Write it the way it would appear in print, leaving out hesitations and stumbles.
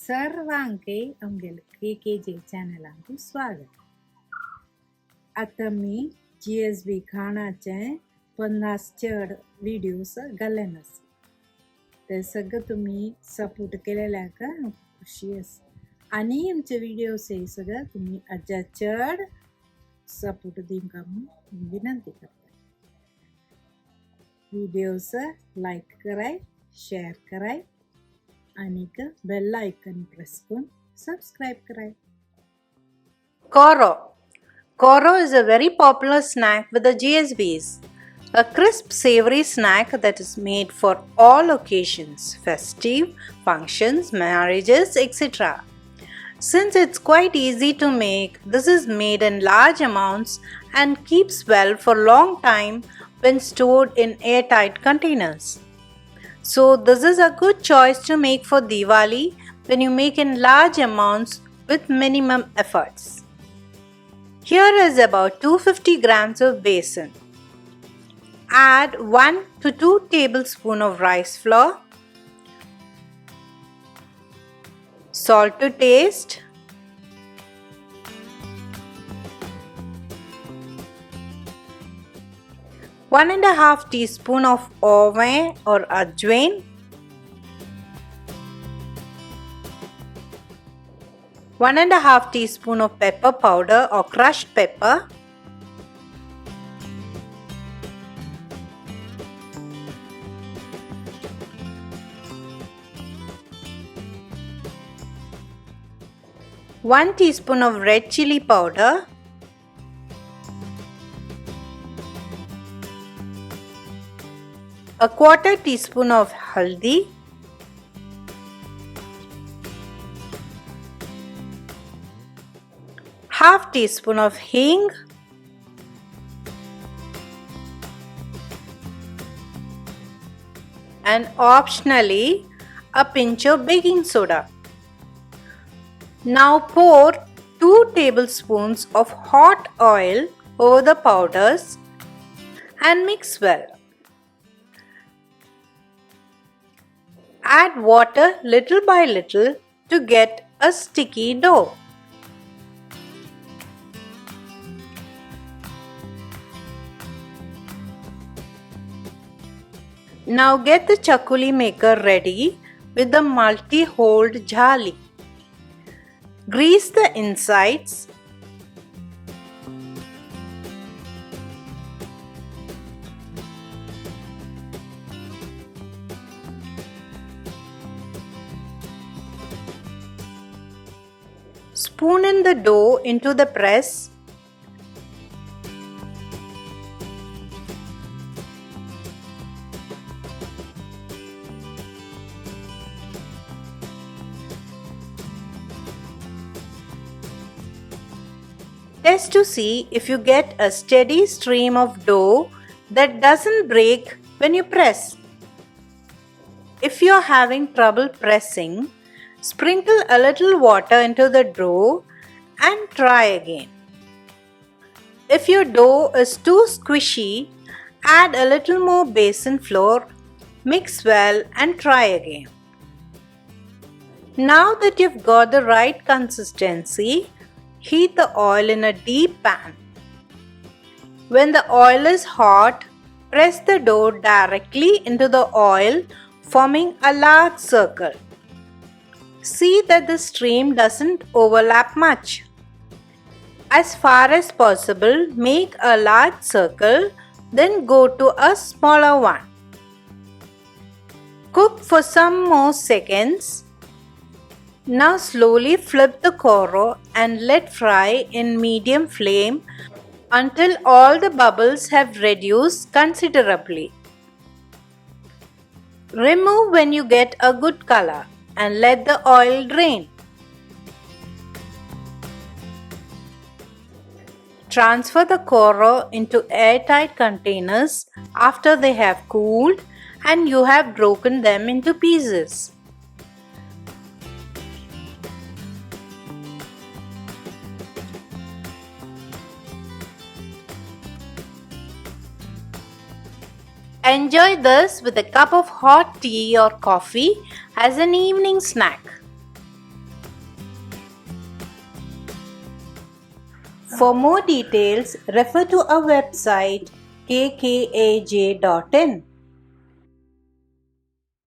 ಸರ್ವಾಂಗೆ ಅವங்களுக்கு KKJ चॅनलांक स्वागत. आता मी GSB खाणाचे 50 चढ व्हिडिओज घालेन आसा. ते सगळं तुम्ही सपोर्ट केलेल्या का खुशी आसा. आणि आमचे व्हिडिओज हे सगळं तुम्ही अज्जा चढ सपोर्ट दिवंक म्हणून विनंती करते. व्हिडिओज लाईक कराय, शेअर कराय आणि बेल आयकन प्रेस करून सबस्क्राइब कराय. Koro. Koro is a very popular snack with the GSBs. A crisp, savory snack that is made for all occasions, festive, functions, marriages, etc. Since it's quite easy to make, this is made in large amounts and keeps well for a long time when stored in airtight containers. So this is a good choice to make for Diwali when you make in large amounts with minimum efforts. Here is about 250 grams of besan. Add 1 to 2 tablespoons of rice flour, salt to taste, one and a half teaspoon of oven or ajwain, one and a half teaspoon of pepper powder or crushed pepper, one teaspoon of red chili powder, a quarter teaspoon of haldi, half teaspoon of hing, and optionally a pinch of baking soda. Now pour 2 tablespoons of hot oil over the powders and mix well. Add water little by little to get a sticky dough. Now get the chakuli maker ready with the multi-holed jali. Grease the insides. Spoon in the dough into the press. Test to see if you get a steady stream of dough that doesn't break when you press. If you are having trouble pressing, sprinkle a little water into the dough and try again. If your dough is too squishy, add a little more besan flour, mix well and try again. Now that you've got the right consistency, heat the oil in a deep pan. When the oil is hot, press the dough directly into the oil, forming a large circle. See that the stream doesn't overlap much. As far as possible, make a large circle, then go to a smaller one. Cook for some more seconds. Now slowly flip the koro and let fry in medium flame until all the bubbles have reduced considerably. Remove when you get a good color and let the oil drain. Transfer the koro into airtight containers after they have cooled and you have broken them into pieces. Enjoy this with a cup of hot tea or coffee as an evening snack. For more details, refer to our website kkaj.in.